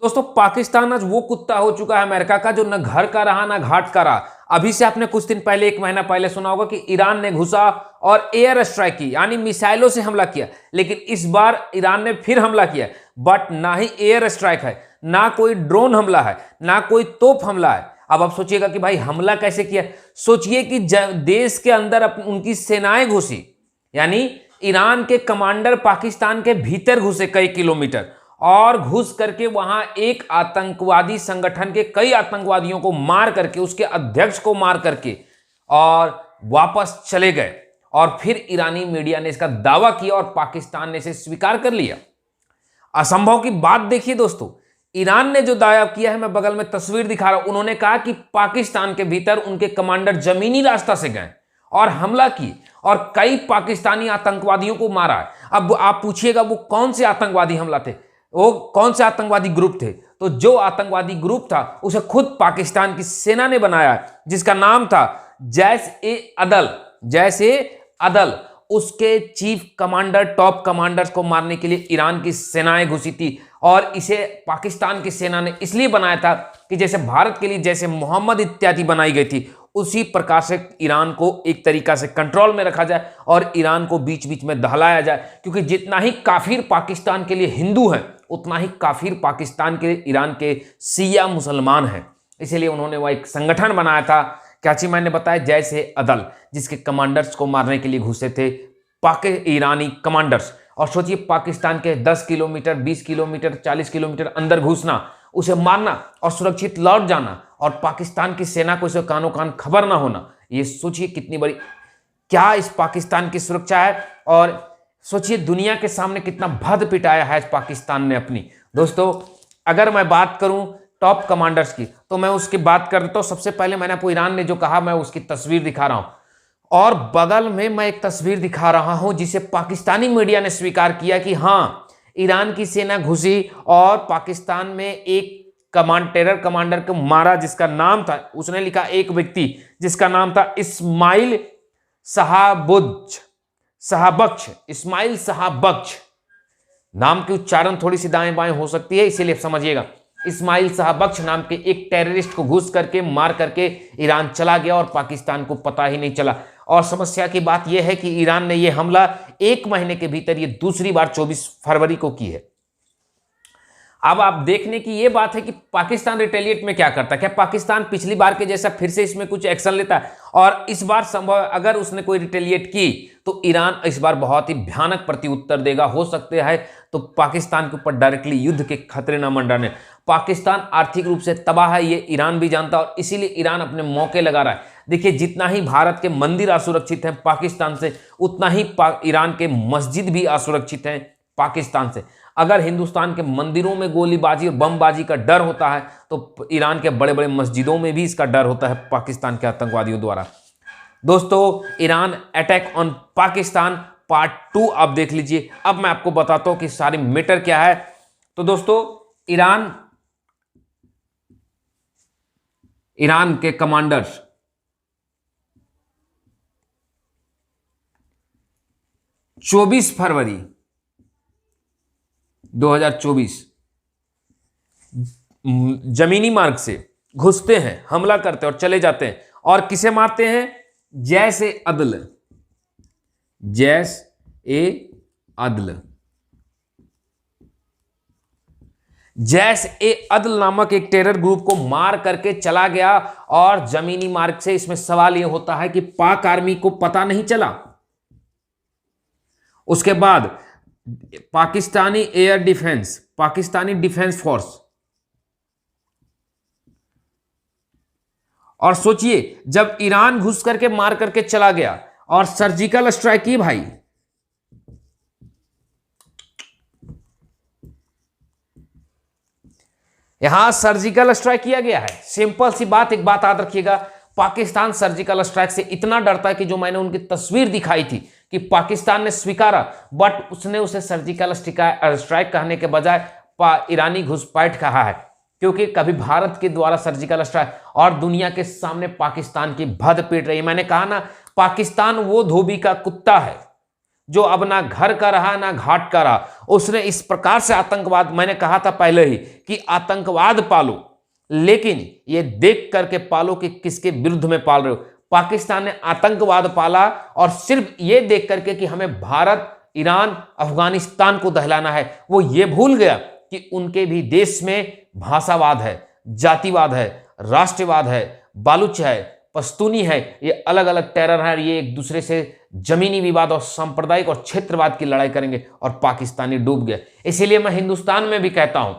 दोस्तों पाकिस्तान आज वो कुत्ता हो चुका है अमेरिका का, जो न घर का रहा ना घाट का रहा। अभी से आपने कुछ दिन पहले, एक महीना पहले सुना होगा कि ईरान ने घुसा और एयर स्ट्राइक की, यानी मिसाइलों से हमला किया। लेकिन इस बार ईरान ने फिर हमला किया, बट ना ही एयर स्ट्राइक है, ना कोई ड्रोन हमला है, ना कोई तोप हमला है। अब आप सोचिएगा कि भाई हमला कैसे किया। सोचिए कि देश के अंदर उनकी सेनाएं घुसी, यानी ईरान के कमांडर पाकिस्तान के भीतर घुसे कई किलोमीटर, और घुस करके वहां एक आतंकवादी संगठन के कई आतंकवादियों को मार करके, उसके अध्यक्ष को मार करके और वापस चले गए। और फिर ईरानी मीडिया ने इसका दावा किया और पाकिस्तान ने इसे स्वीकार कर लिया। असंभव की बात देखिए दोस्तों, ईरान ने जो दावा किया है, मैं बगल में तस्वीर दिखा रहा हूं। उन्होंने कहा कि पाकिस्तान के भीतर उनके कमांडर जमीनी रास्ता से गए और हमला किए और कई पाकिस्तानी आतंकवादियों को मारा। अब आप पूछिएगा वो कौन से आतंकवादी हमला थे, वो कौन से आतंकवादी ग्रुप थे। तो जो आतंकवादी ग्रुप था उसे खुद पाकिस्तान की सेना ने बनाया, जिसका नाम था जैश-ए-अदल। जैश-ए-अदल, उसके चीफ कमांडर, टॉप कमांडर्स को मारने के लिए ईरान की सेनाएं घुसी थी। और इसे पाकिस्तान की सेना ने इसलिए बनाया था कि जैसे भारत के लिए जैसे मोहम्मद इत्यादि बनाई गई थी, उसी प्रकार से ईरान को एक तरीका से कंट्रोल में रखा जाए और ईरान को बीच बीच में दहलाया जाए। क्योंकि जितना ही काफिर पाकिस्तान के लिए हिंदू हैं, उतना ही काफिर पाकिस्तान के ईरान के शिया मुसलमान हैं। इसलिए उन्होंने वह एक संगठन बनाया था, क्या मैंने बताया, जैश-ए-अदल, जिसके कमांडर्स को मारने के लिए घुसे थे ईरानी कमांडर्स। और सोचिए, पाकिस्तान के 10 किलोमीटर, 20 किलोमीटर, 40 किलोमीटर अंदर घुसना, उसे मारना और सुरक्षित लौट जाना, और पाकिस्तान की सेना को इसे कानो कान खबर ना होना। ये सोचिए कितनी बड़ी, क्या इस पाकिस्तान की सुरक्षा है। और सोचिए दुनिया के सामने कितना भद पिटाया है इस पाकिस्तान ने अपनी। दोस्तों अगर मैं बात करूं टॉप कमांडर्स की, तो मैं उसकी बात कर देता हूं। सबसे पहले मैंने आपको ईरान ने जो कहा, मैं उसकी तस्वीर दिखा रहा हूं, और बगल में मैं एक तस्वीर दिखा रहा हूं जिसे पाकिस्तानी मीडिया ने स्वीकार किया कि हां, ईरान की सेना घुसी और पाकिस्तान में एक टेरर कमांडर को मारा, जिसका नाम था, उसने लिखा एक व्यक्ति जिसका नाम था इस्माइल शाहबख्श। इस्माइल शाहबख्श नाम की उच्चारण थोड़ी सी दाएं बाएं हो सकती है, इसीलिए समझिएगा। इस्माइल शाहबख्श नाम के एक टेररिस्ट को घुस करके मार करके ईरान चला गया और पाकिस्तान को पता ही नहीं चला। और समस्या की बात यह है कि ईरान ने यह हमला एक महीने के भीतर, यह दूसरी बार 24 फरवरी को की है। अब आप देखने की यह बात है कि पाकिस्तान रिटेलिएट में क्या करता है। क्या पाकिस्तान पिछली बार के जैसा फिर से इसमें कुछ एक्शन लेता है? और इस बार संभव अगर उसने कोई रिटेलिएट की तो ईरान इस बार बहुत ही भयानक प्रत्युत्तर देगा। हो सकते है तो पाकिस्तान के ऊपर डायरेक्टली युद्ध के खतरे न मंडराने। पाकिस्तान आर्थिक रूप से तबाह है, ये ईरान भी जानता है, और इसीलिए ईरान अपने मौके लगा रहा है। देखिए, जितना ही भारत के मंदिर असुरक्षित हैं पाकिस्तान से, उतना ही ईरान के मस्जिद भी असुरक्षित हैं पाकिस्तान से। अगर हिंदुस्तान के मंदिरों में गोलीबाजी और बमबाजी का डर होता है, तो ईरान के बड़े बड़े मस्जिदों में भी इसका डर होता है पाकिस्तान के आतंकवादियों द्वारा। दोस्तों, Iran attack on Pakistan part 2 आप देख लीजिए। अब मैं आपको बताता हूं कि सारी मैटर क्या है। तो दोस्तों, ईरान के कमांडर्स 24 फरवरी 2024 जमीनी मार्ग से घुसते हैं, हमला करते हैं और चले जाते हैं। और किसे मारते हैं? जैश-ए-अदल। जैश-ए-अदल जैश-ए-अदल नामक एक टेरर ग्रुप को मार करके चला गया। और जमीनी मार्ग से, इसमें सवाल यह होता है कि पाक आर्मी को पता नहीं चला। उसके बाद Pakistani air defence, Pakistani defence force, और सोचिए जब ईरान घुस करके मार करके चला गया और सर्जिकल स्ट्राइक की भाई, यहां सर्जिकल स्ट्राइक किया गया है। सिंपल सी बात, एक बात याद रखिएगा, पाकिस्तान सर्जिकल स्ट्राइक से इतना डरता है कि जो मैंने उनकी तस्वीर दिखाई थी कि पाकिस्तान ने स्वीकारा, बट उसने उसे सर्जिकल स्ट्राइक कहने के बजाय ईरानी घुसपैठ कहा है। क्योंकि कभी भारत के द्वारा सर्जिकल स्ट्राइक और दुनिया के सामने पाकिस्तान की भद पीट रही है। मैंने कहा ना, पाकिस्तान वो धोबी का कुत्ता है, जो अब ना घर का रहा ना घाट का रहा। उसने इस प्रकार से आतंकवाद, मैंने कहा था पहले ही कि आतंकवाद पालो, लेकिन ये देख करके पालो कि किसके विरुद्ध में पाल रहे हो। पाकिस्तान ने आतंकवाद पाला और सिर्फ ये देख करके कि हमें भारत, ईरान, अफगानिस्तान को दहलाना है। वो ये भूल गया कि उनके भी देश में भाषावाद है, जातिवाद है, राष्ट्रवाद है, बालूच है, पश्तूनी है, ये अलग अलग टेरर है। ये एक दूसरे से जमीनी विवाद और सांप्रदायिक और क्षेत्रवाद की लड़ाई करेंगे और पाकिस्तानी डूब गया। इसीलिए मैं हिंदुस्तान में भी कहता हूं,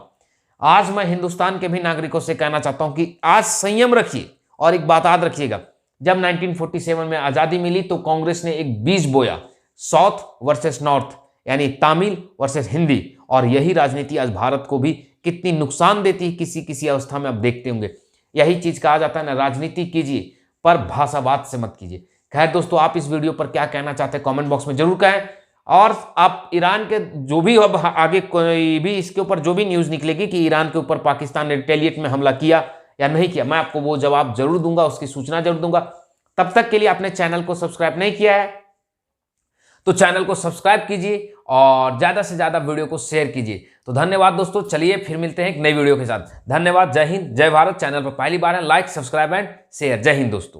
आज मैं हिंदुस्तान के भी नागरिकों से कहना चाहता हूं कि आज संयम रखिए। और एक बात याद रखिएगा, जब 1947 में आजादी मिली तो कांग्रेस ने एक बीज बोया, साउथ वर्सेस नॉर्थ, यानी तमिल वर्सेस हिंदी। और यही राजनीति आज भारत को भी कितनी नुकसान देती है किसी किसी अवस्था में आप देखते होंगे। यही चीज कहा जाता है ना, राजनीति कीजिए पर भाषावाद से मत कीजिए। खैर दोस्तों, आप इस वीडियो पर क्या कहना चाहते हैं कमेंट बॉक्स में जरूर कहें। और आप ईरान के जो भी अब आगे कोई भी इसके ऊपर जो भी न्यूज निकलेगी कि ईरान के ऊपर पाकिस्तान ने रिटेलिएट में हमला किया या नहीं किया, मैं आपको वो जवाब जरूर दूंगा, उसकी सूचना जरूर दूंगा। तब तक के लिए आपने चैनल को सब्सक्राइब नहीं किया है तो चैनल को सब्सक्राइब कीजिए और ज्यादा से ज्यादा वीडियो को शेयर कीजिए। तो धन्यवाद दोस्तों, चलिए फिर मिलते हैं एक नई वीडियो के साथ। धन्यवाद, जय हिंद, जय भारत। चैनल पर पहली बार है, लाइक, सब्सक्राइब एंड शेयर। जय हिंद दोस्तों।